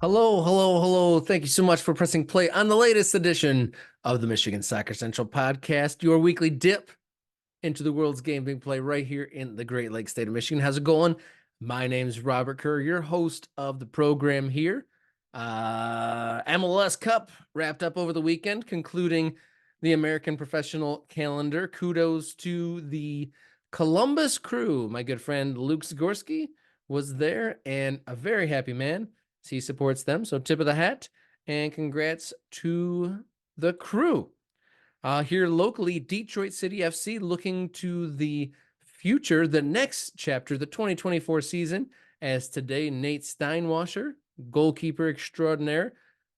Hello, hello, hello. Thank you so much for pressing play on the latest edition of the Michigan Soccer Central podcast, your weekly dip into the world's game being played right here in the Great Lakes state of Michigan. How's it going? My name's Robert Kerr, your host of the program here. MLS Cup wrapped up over the weekend, concluding the American professional calendar. Kudos to the Columbus Crew. My good friend Luke Zagorski was there and a very happy man. He supports them, so tip of the hat and congrats to the crew. Here locally, Detroit City FC looking to the future, the next chapter, the 2024 season, as today Nate Steinwasser, goalkeeper extraordinaire,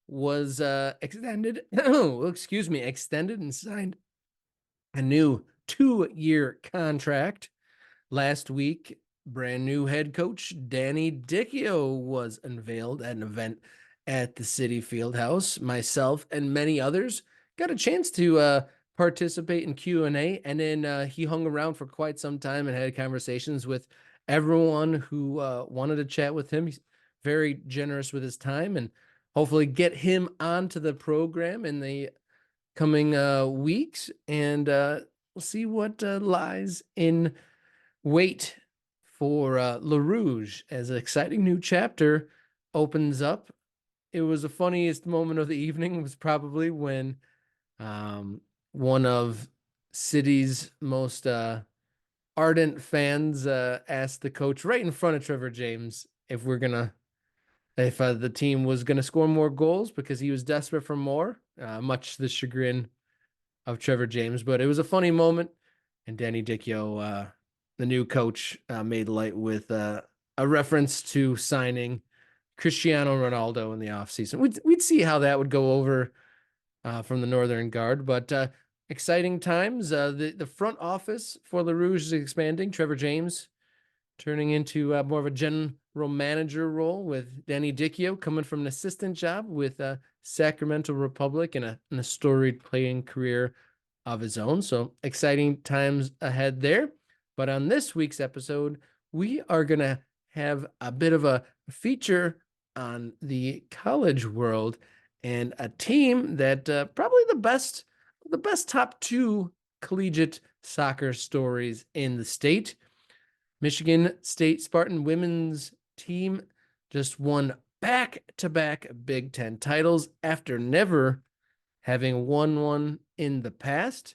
was extended and signed a new 2-year contract. Last week, brand new head coach Danny Dicchio was unveiled at an event at the City Fieldhouse. Myself and many others got a chance to participate in Q&A, and then he hung around for quite some time and had conversations with everyone who wanted to chat with him. He's very generous with his time, and hopefully get him onto the program in the coming weeks, and we'll see what lies in wait for Le Rouge as an exciting new chapter opens up. It was the funniest moment of the evening was probably when one of City's most ardent fans asked the coach right in front of Trevor James if the team was gonna score more goals because he was desperate for more, much to the chagrin of Trevor James. But it was a funny moment, and Danny Dicchio, the new coach, made light with a reference to signing Cristiano Ronaldo in the offseason. We'd see how that would go over from the Northern Guard, but exciting times. The front office for Le Rouge is expanding. Trevor James turning into more of a general manager role, with Danny Dicchio coming from an assistant job with Sacramento Republic and a storied playing career of his own. So exciting times ahead there. But on this week's episode, we are going to have a bit of a feature on the college world and a team that probably the best top two collegiate soccer stories in the state. Michigan State Spartan women's team just won back-to-back Big Ten titles after never having won one in the past.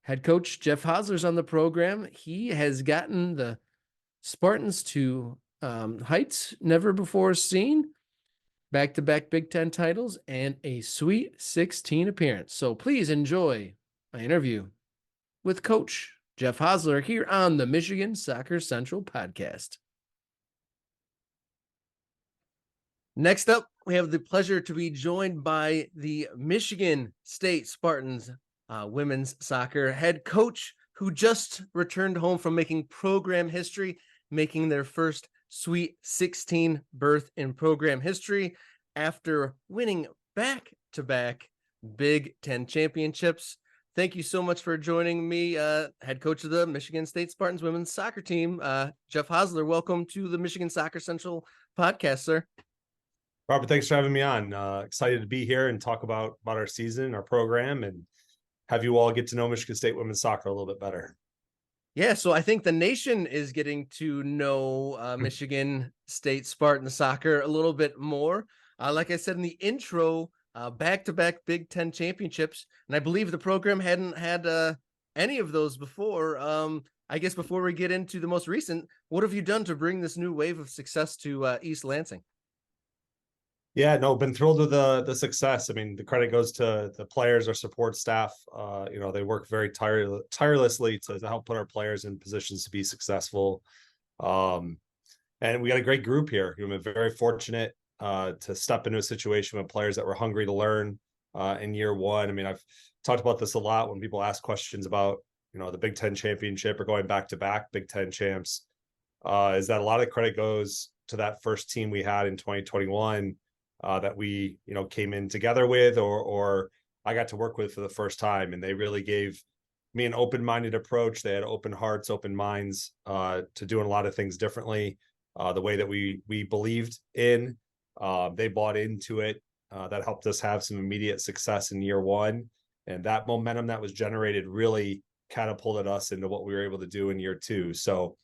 Head coach Jeff Hosler's on the program. He has gotten the Spartans to heights never before seen, back-to-back Big Ten titles, and a Sweet 16 appearance. So please enjoy my interview with Coach Jeff Hosler here on the Michigan Soccer Central podcast. Next up, we have the pleasure to be joined by the Michigan State Spartans women's soccer head coach, who just returned home from making program history, making their first Sweet 16 berth in program history after winning back-to-back Big Ten championships. Thank you so much for joining me, head coach of the Michigan State Spartans women's soccer team, Jeff Hosler. Welcome to the Michigan Soccer Central podcast, sir. Robert, thanks for having me on. Excited to be here and talk about our season, our program, and have you all get to know Michigan State women's soccer a little bit better. Yeah, so I think the nation is getting to know Michigan State Spartan soccer a little bit more. Like I said in the intro, back-to-back Big Ten championships, and I believe the program hadn't had any of those before. I guess before we get into the most recent, what have you done to bring this new wave of success to East Lansing? Yeah, no, been thrilled with the success. I mean, the credit goes to the players, our support staff. They work very tirelessly to help put our players in positions to be successful. And we got a great group here. We've been very fortunate to step into a situation with players that were hungry to learn in year one. I mean, I've talked about this a lot when people ask questions about, the Big Ten championship or going back-to-back Big Ten champs, is that a lot of credit goes to that first team we had in 2021 that we, came in together with, or I got to work with for the first time. And they really gave me an open-minded approach. They had open hearts, open minds to doing a lot of things differently, the way that we believed in. They bought into it. That helped us have some immediate success in year one. And that momentum that was generated really catapulted us into what we were able to do in year two. So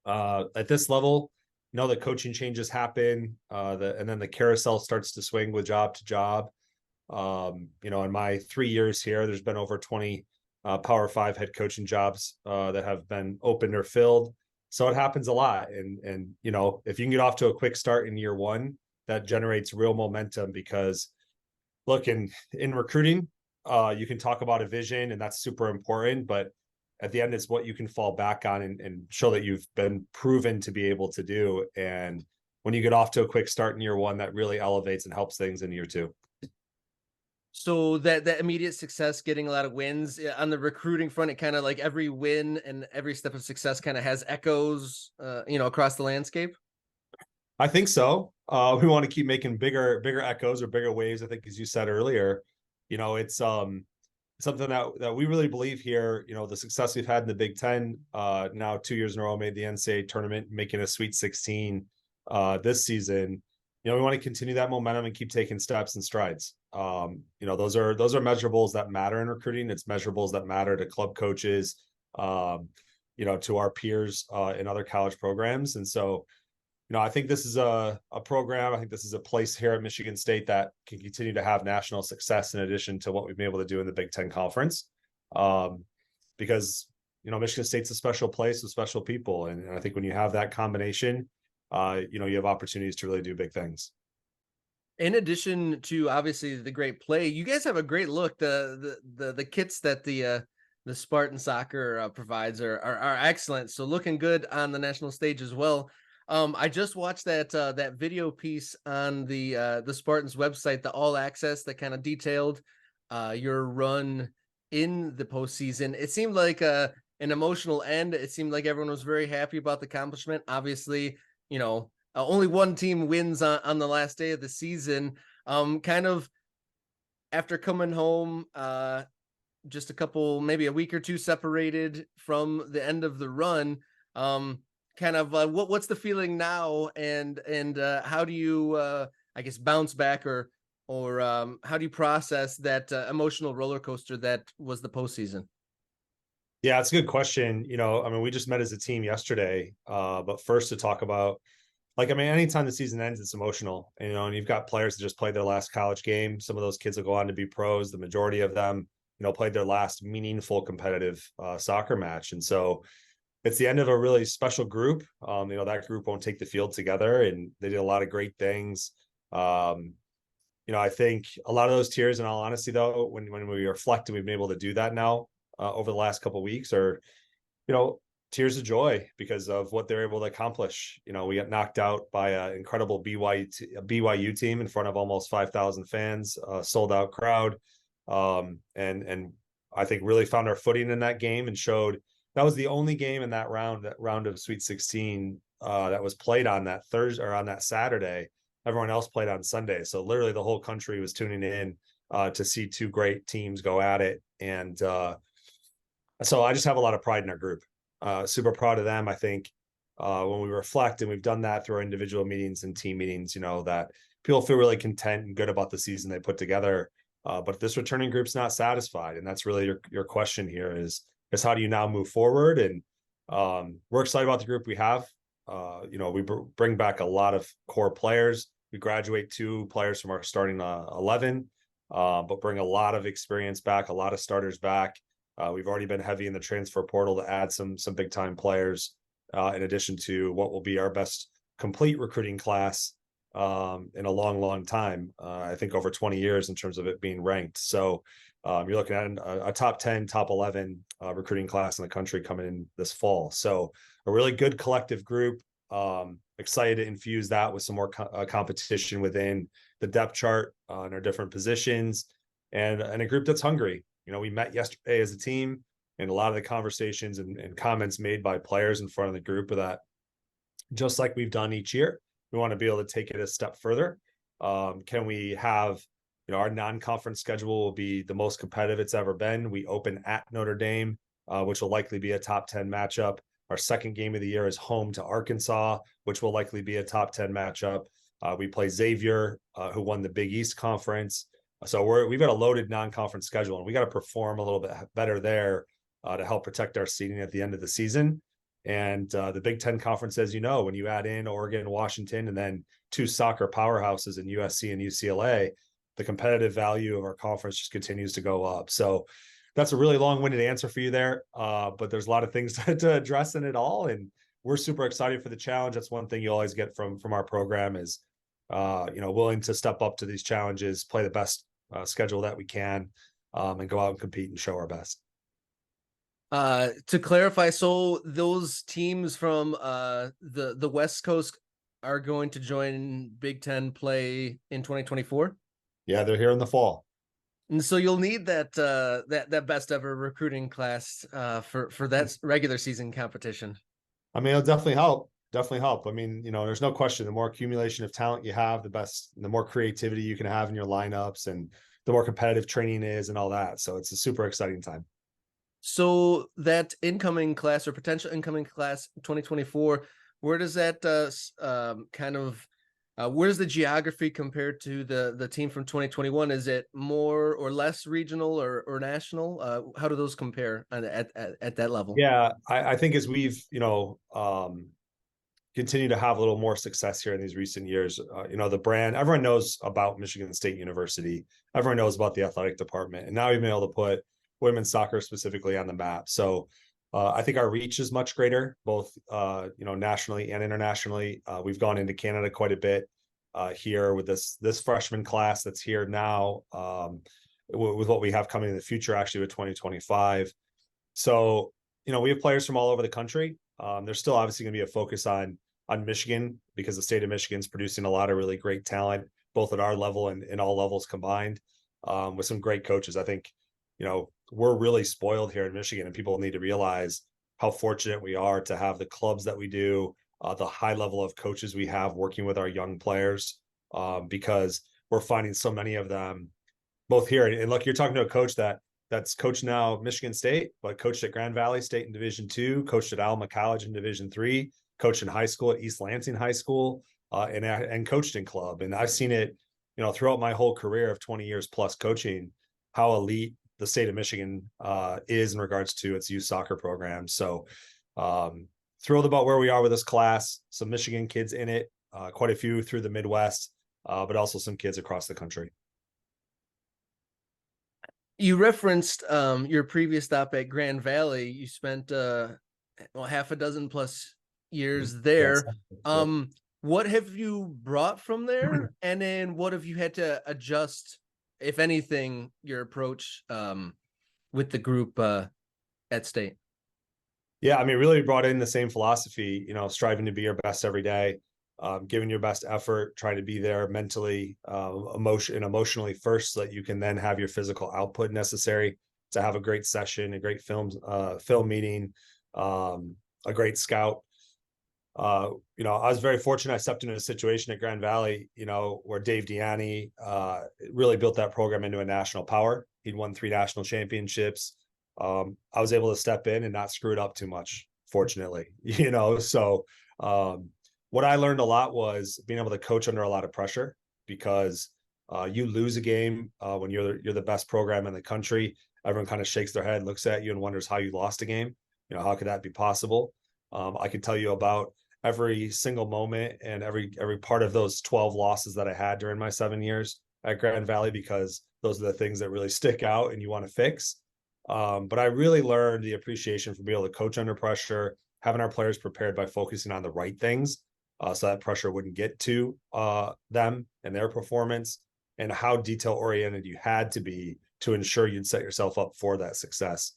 at this level, the coaching changes happen, and then the carousel starts to swing with job to job. In my 3 years here, there's been over 20 Power Five head coaching jobs that have been opened or filled. So it happens a lot. And if you can get off to a quick start in year one, that generates real momentum because look, in recruiting, you can talk about a vision and that's super important, but at the end, it's what you can fall back on and show that you've been proven to be able to do. And when you get off to a quick start in year one, that really elevates and helps things in year two. So that immediate success, getting a lot of wins on the recruiting front, it kind of like every win and every step of success kind of has echoes, across the landscape. I think so. We want to keep making bigger echoes or bigger waves. I think, as you said earlier, it's something that we really believe here. The success we've had in the Big Ten, now 2 years in a row, made the NCAA tournament, making a Sweet 16 this season. We want to continue that momentum and keep taking steps and strides. Those are measurables that matter in recruiting. It's measurables that matter to club coaches, to our peers in other college programs. And so, I think this is a program. I think this is a place here at Michigan State that can continue to have national success in addition to what we've been able to do in the Big Ten Conference. Because, Michigan State's a special place with special people. And I think when you have that combination, you have opportunities to really do big things. In addition to obviously the great play, you guys have a great look. The kits that the Spartan Soccer provides are excellent. So looking good on the national stage as well. I just watched that video piece on the Spartans website, the All Access, that kind of detailed your run in the postseason. It seemed like an emotional end. It seemed like everyone was very happy about the accomplishment. Obviously, only one team wins on the last day of the season. Kind of after coming home, just maybe a week or two separated from the end of the run. Kind of what's the feeling now, and how do you I guess bounce back or how do you process that emotional roller coaster that was the postseason? Yeah, it's a good question. We just met as a team yesterday, but first to talk about, anytime the season ends, it's emotional, and you've got players that just played their last college game. Some of those kids will go on to be pros. The majority of them, played their last meaningful competitive soccer match. And so it's the end of a really special group. That group won't take the field together, and they did a lot of great things. I think a lot of those tears, in all honesty, though, when we reflect and we've been able to do that now over the last couple of weeks, are, tears of joy because of what they're able to accomplish. We got knocked out by an incredible BYU team in front of almost 5,000 fans, sold out crowd. And I think really found our footing in that game and showed that was the only game in that round of Sweet 16 that was played on that Thursday or on that Saturday. Everyone else played on Sunday. So literally the whole country was tuning in to see two great teams go at it. And so I just have a lot of pride in our group. Super proud of them. I think when we reflect, and we've done that through our individual meetings and team meetings, that people feel really content and good about the season they put together. But this returning group's not satisfied. And that's really your question here is how do you now move forward? And we're excited about the group we have. We bring back a lot of core players. We graduate 2 players from our starting 11, but bring a lot of experience back, a lot of starters back. We've already been heavy in the transfer portal to add some big time players, in addition to what will be our best complete recruiting class in a long time. I think over 20 years in terms of it being ranked. So you're looking at a top 10, top 11 recruiting class in the country coming in this fall. So a really good collective group. Excited to infuse that with some more competition within the depth chart in our different positions, and a group that's hungry. We met yesterday as a team, and a lot of the conversations and comments made by players in front of the group are that, just like we've done each year, we want to be able to take it a step further. Can we have, our non-conference schedule will be the most competitive it's ever been. We open at Notre Dame, which will likely be a top 10 matchup. Our second game of the year is home to Arkansas, which will likely be a top 10 matchup. We play Xavier, who won the Big East Conference. So we've got a loaded non-conference schedule, and we got to perform a little bit better there to help protect our seeding at the end of the season. And the Big Ten Conference, as you know, when you add in Oregon, Washington, and then two soccer powerhouses in USC and UCLA, the competitive value of our conference just continues to go up. So that's a really long-winded answer for you there, but there's a lot of things to address in it all, and we're super excited for the challenge. That's one thing you always get from our program is, willing to step up to these challenges, play the best schedule that we can, and go out and compete and show our best. To clarify, so those teams from the West Coast are going to join Big Ten play in 2024. Yeah, they're here in the fall. And so you'll need that best ever recruiting class for that regular season competition. I mean, it'll definitely help. Definitely help. I mean, there's no question. The more accumulation of talent you have, the more creativity you can have in your lineups, and the more competitive training is, and all that. So it's a super exciting time. So that incoming class or potential incoming class 2024, where does that where's the geography compared to the team from 2021? Is it more or less regional or national? How do those compare at that level? Yeah, I think as we've continue to have a little more success here in these recent years. The brand, everyone knows about Michigan State University. Everyone knows about the athletic department. And now we've been able to put women's soccer specifically on the map. So I think our reach is much greater, both, nationally and internationally. We've gone into Canada quite a bit here with this freshman class that's here now, with what we have coming in the future, actually with 2025. So, we have players from all over the country. There's still obviously going to be a focus on Michigan, because the state of Michigan is producing a lot of really great talent, both at our level and in all levels combined, with some great coaches. I think, we're really spoiled here in Michigan, and people need to realize how fortunate we are to have the clubs that we do, the high level of coaches we have working with our young players, because we're finding so many of them both here. And look, you're talking to a coach that's coached now Michigan State, but coached at Grand Valley State in Division II, coached at Alma College in Division III, coached in high school at East Lansing High School, and coached in club. And I've seen it, throughout my whole career of 20 years plus coaching, how elite the state of Michigan is in regards to its youth soccer program. So thrilled about where we are with this class. Some Michigan kids in it, quite a few through the Midwest, but also some kids across the country. You referenced your previous stop at Grand Valley. You spent half a dozen plus years there. Yes. What have you brought from there? And then what have you had to adjust, if anything, your approach with the group at State? Yeah, I mean, really brought in the same philosophy, striving to be your best every day, giving your best effort, trying to be there mentally, emotionally first, so that you can then have your physical output necessary to have a great session, a great film meeting, a great scout. I was very fortunate. I stepped into a situation at Grand Valley, where Dave Deani really built that program into a national power. He'd won 3 national championships. I was able to step in and not screw it up too much, fortunately, So what I learned a lot was being able to coach under a lot of pressure, because you lose a game when you're the best program in the country. Everyone kind of shakes their head, looks at you, and wonders how you lost a game. How could that be possible? I could tell you about every single moment and every part of those 12 losses that I had during my 7 years at Grand Valley, because those are the things that really stick out and you want to fix. But I really learned the appreciation for being able to coach under pressure, having our players prepared by focusing on the right things, so that pressure wouldn't get to them and their performance, and how detail oriented you had to be to ensure you'd set yourself up for that success,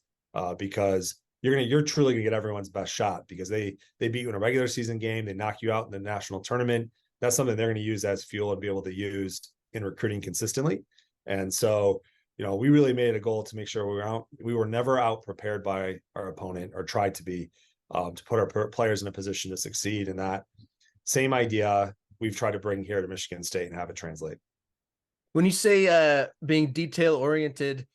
because you're truly gonna get everyone's best shot, because they beat you in a regular season game, they knock you out in the national tournament. That's something they're going to use as fuel and be able to use in recruiting consistently. And so, we really made it a goal to make sure we were never out prepared by our opponent, or tried to be, to put our players in a position to succeed. And that same idea we've tried to bring here to Michigan State and have it translate. When you say being detail oriented,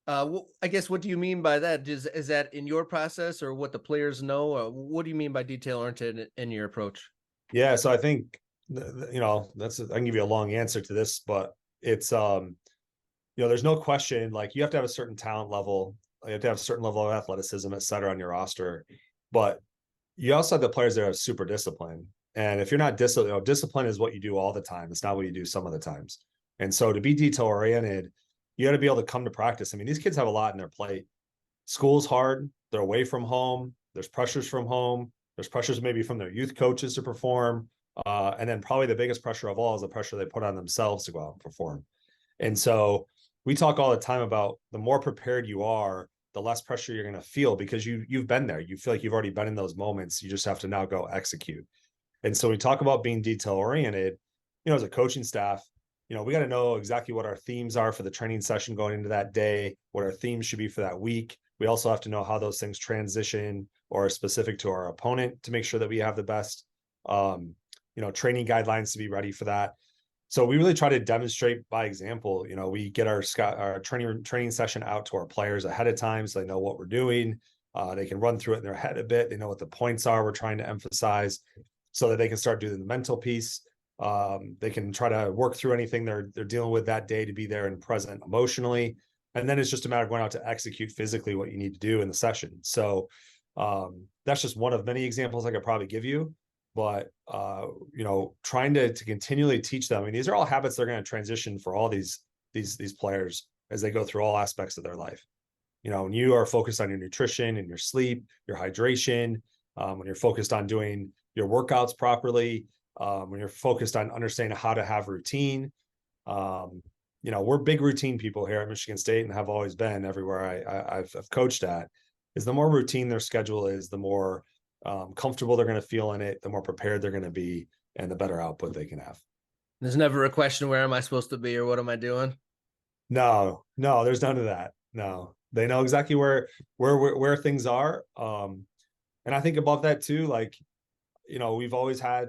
I guess, what do you mean by that? Is that in your process, or what the players know? Or what do you mean by detail oriented in your approach? Yeah, so I think you know, I can give you a long answer to this, but it's, you know, there's no question, like you have to have a certain talent level, you have to have a certain level of athleticism, et cetera, on your roster. But you also have the players that are super disciplined. And if you're not disciplined, you know, discipline is what you do all the time. It's not what you do some of the times. And so to be detail oriented, you got to be able to come to practice. I mean, these kids have a lot in their plate. School's hard. They're away from home. There's pressures from home. There's pressures maybe from their youth coaches to perform. And then probably the biggest pressure of all is the pressure they put on themselves to go out and perform. And so we talk all the time about the more prepared you are, the less pressure you're going to feel because you've been there. You feel like you've already been in those moments. You just have to now go execute. And so we talk about being detail oriented, you know, as a coaching staff, you know, we got to know exactly what our themes are for the training session going into that day, what our themes should be for that week. We also have to know how those things transition or are specific to our opponent to make sure that we have the best, you know, training guidelines to be ready for that. So we really try to demonstrate by example. You know, we get our training session out to our players ahead of time so they know what we're doing. They can run through it in their head a bit. They know what the points are we're trying to emphasize so that they can start doing the mental piece. They can try to work through anything they're dealing with that day to be there and present emotionally. And then it's just a matter of going out to execute physically what you need to do in the session. So that's just one of many examples I could probably give you. But you know, trying to continually teach them. I mean, these are all habits they're going to transition for all these players as they go through all aspects of their life. You know, when you are focused on your nutrition and your sleep, your hydration, when you're focused on doing your workouts properly, when you're focused on understanding how to have routine. You know, we're big routine people here at Michigan State and have always been everywhere I've coached at. Is the more routine their schedule is, the more comfortable they're going to feel in it, the more prepared they're going to be, and the better output they can have. There's never a question, where am I supposed to be or what am I doing? No, there's none of that. No, they know exactly where things are. And I think above that too, like, you know, we've always had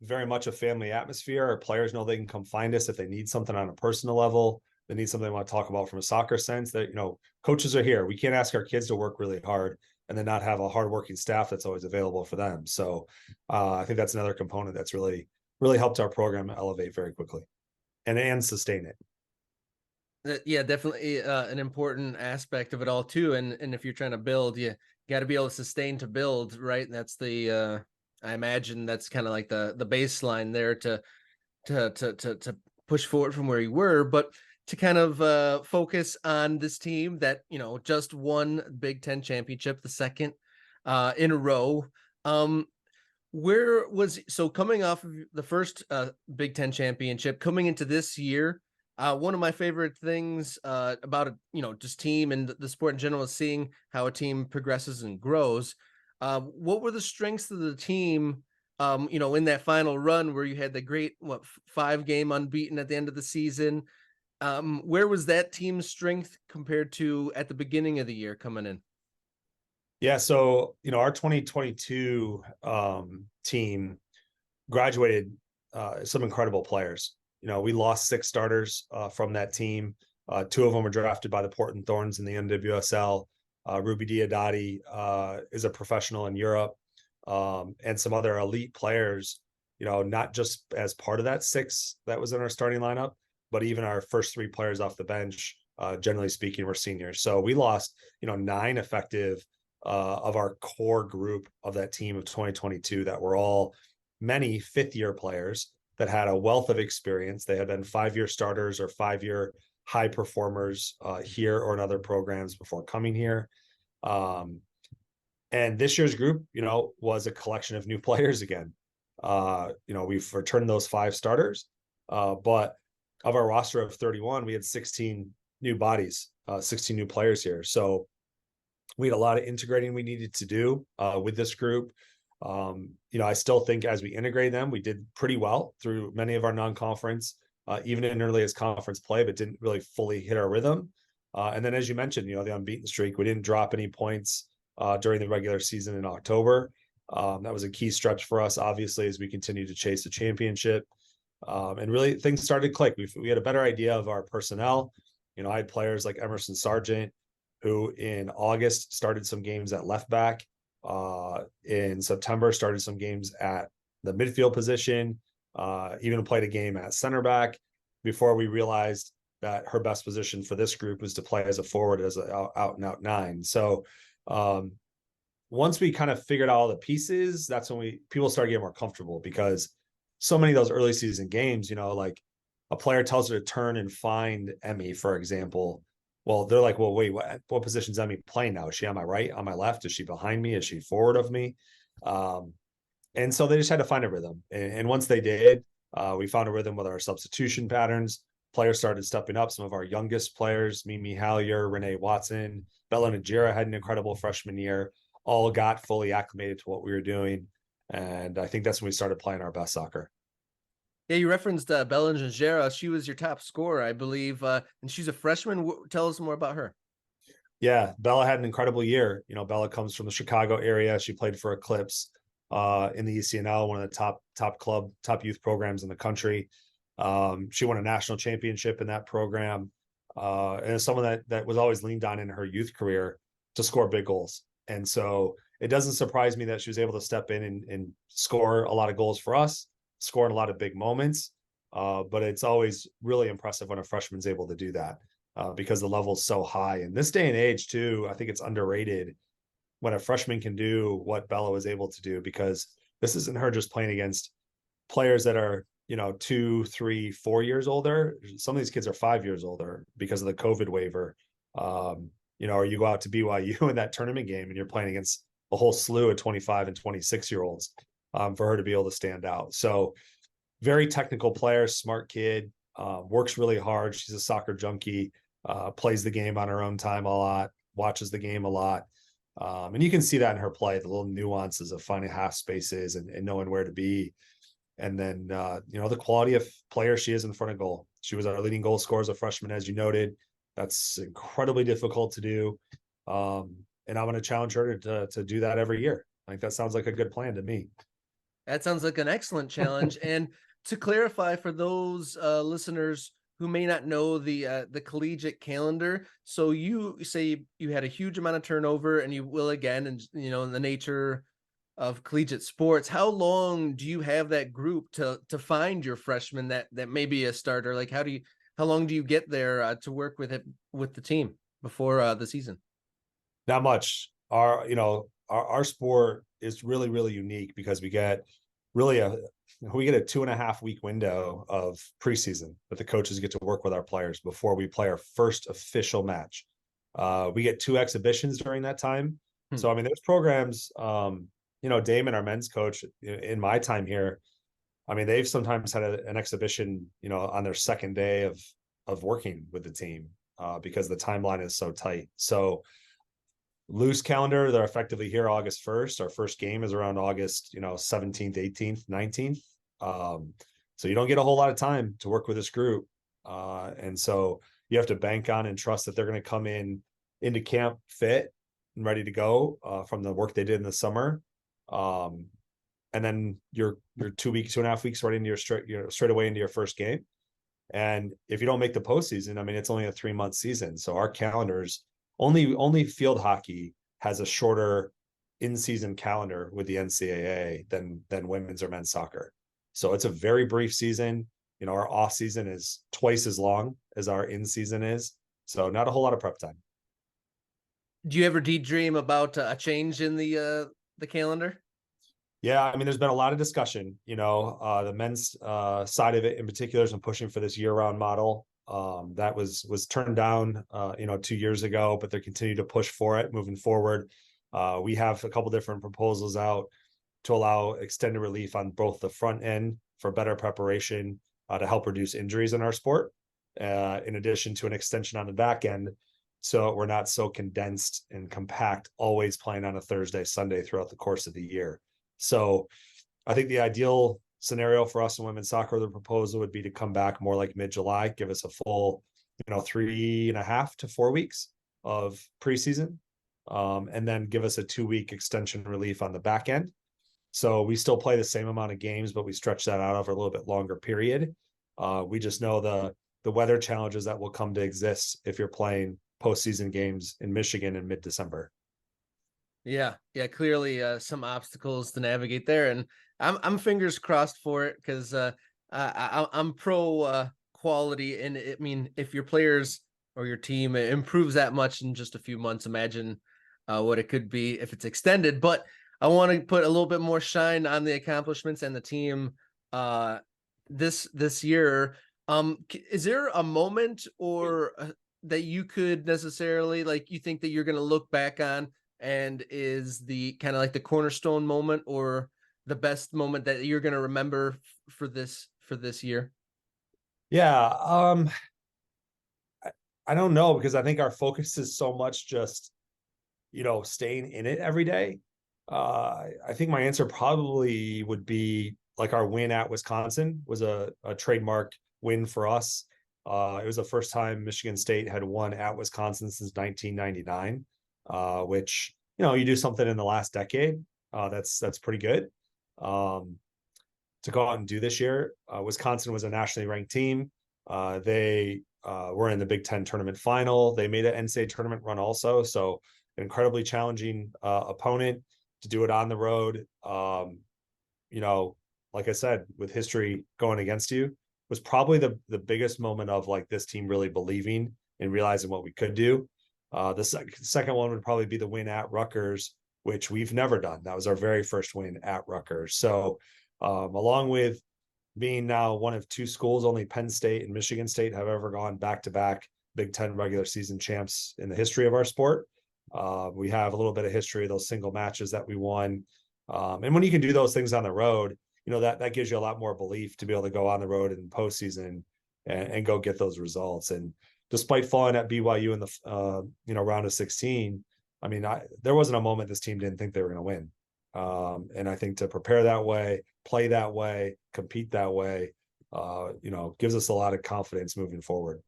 very much a family atmosphere. Our players know they can come find us if they need something on a personal level. They need something they want to talk about from a soccer sense. That, you know, coaches are here. We can't ask our kids to work really hard and then not have a hardworking staff that's always available for them. So I think that's another component that's really helped our program elevate very quickly and sustain it. Yeah, definitely an important aspect of it all too. And if you're trying to build, you got to be able to sustain to build, right? And that's the I imagine that's kind of like the baseline there to push forward from where you were, but to kind of focus on this team that, you know, just won Big Ten championship, the second in a row. Where was so coming off of the first Big Ten championship, coming into this year? One of my favorite things about a, you know, just team and the sport in general is seeing how a team progresses and grows. What were the strengths of the team? You know, in that final run where you had the great 5-game unbeaten at the end of the season. Where was that team's strength compared to at the beginning of the year coming in? Yeah, so you know, our 2022 team graduated some incredible players. You know, we lost 6 starters from that team. 2 of them were drafted by the Portland Thorns in the NWSL. Ruby Diodati is a professional in Europe, and some other elite players. You know, not just as part of that 6 that was in our starting lineup, but even our first 3 players off the bench. Generally speaking, were seniors. So we lost, you know, 9 effective of our core group of that team of 2022 that were all many 5th-year players that had a wealth of experience. They had been 5-year starters or 5-year high performers here or in other programs before coming here. And this year's group, you know, was a collection of new players again. You know, we've returned those 5 starters, but of our roster of 31, we had 16 new bodies, 16 new players here. So we had a lot of integrating we needed to do with this group. You know, I still think as we integrate them, we did pretty well through many of our non-conference, even in early as conference play, but didn't really fully hit our rhythm. And then, as you mentioned, you know, the unbeaten streak, we didn't drop any points during the regular season in October. That was a key stretch for us, obviously, as we continue to chase the championship. And really, things started to click. We had a better idea of our personnel. You know, I had players like Emerson Sargent, who in August started some games at left back. In September, started some games at the midfield position. even played a game at center back before we realized that her best position for this group was to play as a forward, as an out and out nine. So once we kind of figured out all the pieces, that's when people started getting more comfortable, because so many of those early season games, like a player tells her to turn and find Emmy, for example. Well, they're like, well, wait, what position's Emmy playing now? Is she on my right, on my left? Is she behind me? Is she forward of me? And so they just had to find a rhythm. And once they did, we found a rhythm with our substitution patterns. Players started stepping up. Some of our youngest players, Mimi Hallier, Renee Watson, Bella Najera had an incredible freshman year, all got fully acclimated to what we were doing. And I think that's when we started playing our best soccer. Yeah, you referenced Bella Njera. She was your top scorer, I believe, and she's a freshman. Tell us more about her. Yeah, Bella had an incredible year. Bella comes from the Chicago area. She played for Eclipse in the ECNL, one of the top youth programs in the country. She won a national championship in that program, and is someone that was always leaned on in her youth career to score big goals. And so it doesn't surprise me that she was able to step in and score a lot of goals for us, score in a lot of big moments. But it's always really impressive when a freshman's able to do that, because the level is so high. In this day and age, too, I think it's underrated when a freshman can do what Bella was able to do, because this isn't her just playing against players that are 2, 3, 4 years older. Some of these kids are 5 years older because of the COVID waiver. Or you go out to BYU in that tournament game and you're playing against a whole slew of 25 and 26-year-olds, for her to be able to stand out. So very technical player, smart kid, works really hard. She's a soccer junkie, plays the game on her own time a lot, watches the game a lot. And you can see that in her play, the little nuances of finding half spaces and knowing where to be. And then, the quality of player she is in front of goal. She was our leading goal scorer as a freshman, as you noted. That's incredibly difficult to do. And I'm going to challenge her to do that every year. Like, that sounds like a good plan to me. That sounds like an excellent challenge. And to clarify for those listeners who may not know the collegiate calendar, so you say you had a huge amount of turnover, and you will again, and in the nature of collegiate sports. How long do you have that group to find your freshmen that may be a starter? Like, how long do you get there to work with the team before the season? Not much. Our sport is really, really unique because we get really a 2.5 week window of preseason that the coaches get to work with our players before we play our first official match. We get 2 exhibitions during that time. So, I mean, there's programs, Damon, our men's coach, in my time here, I mean, they've sometimes had an exhibition, on their second day of working with the team, because the timeline is so tight. So loose calendar, they're effectively here August 1st. Our first game is around August, 17th, 18th, 19th. So you don't get a whole lot of time to work with this group. And so you have to bank on and trust that they're going to come into camp fit and ready to go, from the work they did in the summer. And then you're 2.5 weeks right into straight away into your first game. And if you don't make the postseason, I mean, it's only a 3-month season. So our calendars, only field hockey has a shorter in-season calendar with the NCAA than women's or men's soccer. So it's a very brief season. Our off season is twice as long as our in season is. So not a whole lot of prep time. Do you ever daydream about a change in the calendar? Yeah, I mean, there's been a lot of discussion. The men's side of it in particular has been pushing for this year-round model. That was turned down, 2 years ago, but they continue to push for it moving forward. We have a couple different proposals out to allow extended relief on both the front end for better preparation, to help reduce injuries in our sport, in addition to an extension on the back end, so we're not so condensed and compact, always playing on a Thursday, Sunday throughout the course of the year. So I think the ideal scenario for us in women's soccer, the proposal would be to come back more like mid-July, give us a full, 3.5 to 4 weeks of preseason, and then give us a 2-week extension relief on the back end. So we still play the same amount of games, but we stretch that out over a little bit longer period. We just know the weather challenges that will come to exist if you're playing postseason games in Michigan in mid-December. Yeah, clearly some obstacles to navigate there. And I'm fingers crossed for it because I'm pro quality, and I mean, if your players or your team improves that much in just a few months, imagine what it could be if it's extended. But I want to put a little bit more shine on the accomplishments and the team uh, this year. Is there a moment or that you could necessarily like you think that you're going to look back on and is the kind of like the cornerstone moment or the best moment that you're going to remember for this year? Yeah, I don't know because I think our focus is so much just staying in it every day. I think my answer probably would be like our win at Wisconsin was a trademark win for us. It was the first time Michigan State had won at Wisconsin since 1999, which you do something in the last decade. That's pretty good. To go out and do this year, Wisconsin was a nationally ranked team. They were in the Big Ten tournament final. They made an NCAA tournament run also, so an incredibly challenging opponent to do it on the road. Like I said, with history going against you, was probably the biggest moment of like this team really believing and realizing what we could do. The second one would probably be the win at Rutgers, which we've never done. That was our very first win at Rutgers. So, along with being now one of two schools, only Penn State and Michigan State have ever gone back to back Big Ten regular season champs in the history of our sport. We have a little bit of history of those single matches that we won. And when you can do those things on the road, that gives you a lot more belief to be able to go on the road in postseason and go get those results. And despite falling at BYU in the round of 16, I mean, there wasn't a moment this team didn't think they were going to win. And I think to prepare that way, play that way, compete that way, gives us a lot of confidence moving forward.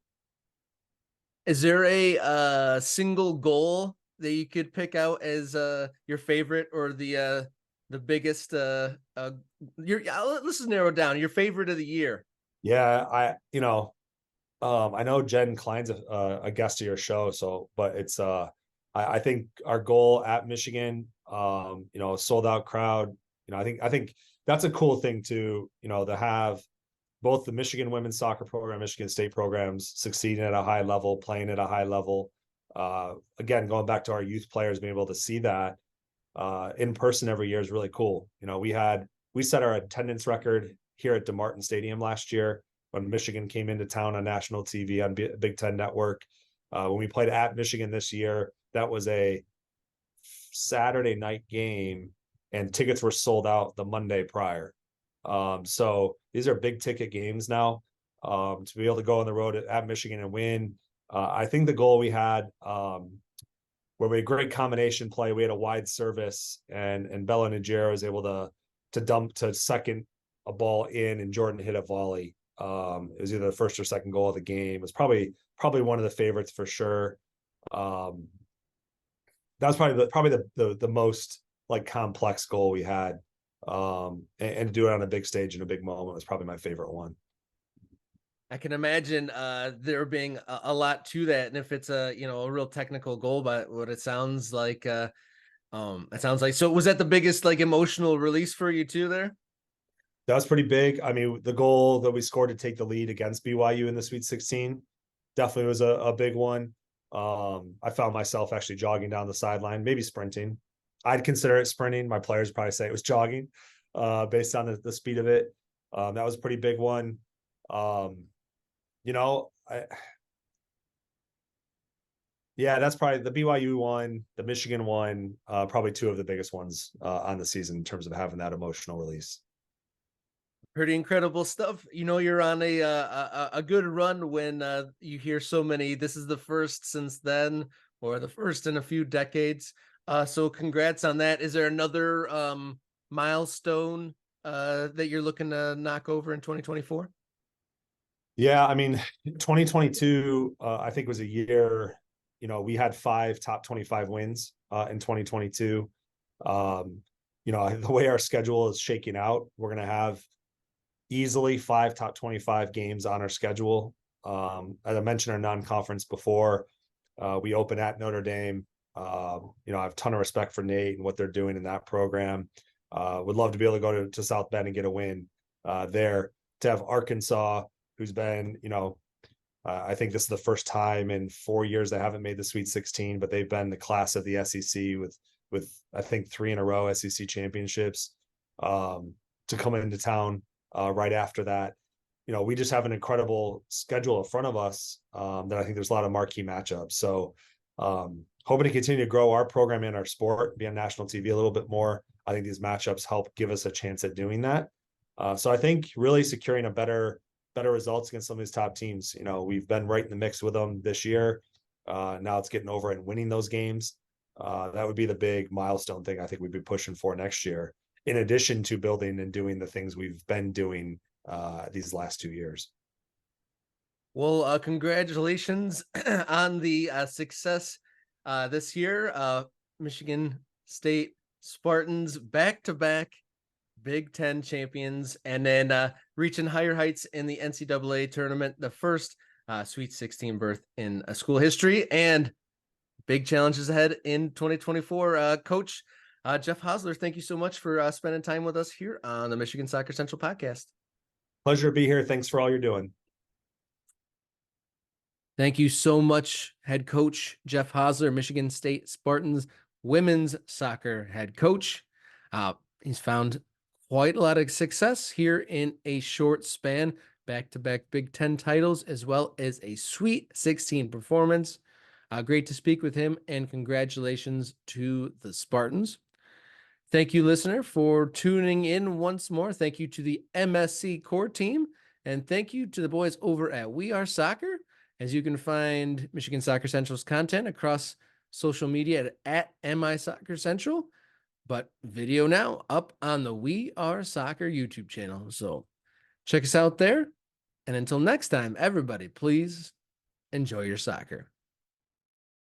Is there a single goal that you could pick out as your favorite or the biggest let's just narrow it down, your favorite of the year? Yeah, I know Jen Klein's a guest of your show, but it's I think our goal at Michigan, sold out crowd. I think that's a cool thing to have both the Michigan women's soccer program, Michigan State programs succeeding at a high level, playing at a high level. Again, going back to our youth players being able to see that in person every year is really cool. We set our attendance record here at DeMartin Stadium last year when Michigan came into town on national TV on Big Ten Network. When we played at Michigan this year, that was a Saturday night game, and tickets were sold out the Monday prior. So these are big ticket games now. To be able to go on the road at Michigan and win. I think the goal we had, where we had great combination play, we had a wide service, and Bella Najera was able to dump to second a ball in, and Jordan hit a volley. It was either the first or second goal of the game. It was probably one of the favorites for sure. That was probably the most like complex goal we had. And to do it on a big stage in a big moment was probably my favorite one. I can imagine there being a lot to that, and if it's a real technical goal, but what it sounds like, it sounds like. So was that the biggest like emotional release for you too there? That was pretty big. I mean, the goal that we scored to take the lead against BYU in the Sweet 16 definitely was a big one. I found myself actually jogging down the sideline, maybe sprinting. I'd consider it sprinting. My players probably say it was jogging, based on the speed of it. That was a pretty big one. Yeah, that's probably the BYU one, the Michigan one, probably two of the biggest ones on the season in terms of having that emotional release. Pretty incredible stuff. You're on a good run when you hear so many. This is the first since then, or the first in a few decades. So congrats on that. Is there another milestone that you're looking to knock over in 2024? Yeah, I mean, 2022, I think was a year, we had 5 top 25 wins in 2022. The way our schedule is shaking out, we're going to have easily 5 top 25 games on our schedule. As I mentioned, our non-conference before, we open at Notre Dame. I have a ton of respect for Nate and what they're doing in that program. Would love to be able to go to South Bend and get a win there. To have Arkansas, who's been, I think this is the first time in 4 years they haven't made the Sweet 16, but they've been the class of the SEC with I think 3 in a row SEC championships. To come into town right after that, we just have an incredible schedule in front of us that I think there's a lot of marquee matchups. So hoping to continue to grow our program and our sport, be on national TV a little bit more. I think these matchups help give us a chance at doing that. So I think really securing a better results against some of these top teams. We've been right in the mix with them this year. Now it's getting over and winning those games. That would be the big milestone thing I think we'd be pushing for next year, in addition to building and doing the things we've been doing these last 2 years. Well, congratulations on the success this year. Michigan State Spartans back-to-back Big Ten champions, and then reaching higher heights in the NCAA tournament, the first Sweet 16 berth in school history, and big challenges ahead in 2024. Coach Jeff Hosler, thank you so much for spending time with us here on the Michigan Soccer Central podcast. Pleasure to be here. Thanks for all you're doing. Thank you so much, head coach Jeff Hosler, Michigan State Spartans women's soccer head coach. He's found quite a lot of success here in a short span, back-to-back Big Ten titles, as well as a Sweet 16 performance. Great to speak with him, and congratulations to the Spartans. Thank you, listener, for tuning in once more. Thank you to the MSC core team, and thank you to the boys over at We Are Soccer, as you can find Michigan Soccer Central's content across social media at MI Soccer Central, but video now up on the We Are Soccer YouTube channel. So check us out there. And until next time, everybody, please enjoy your soccer.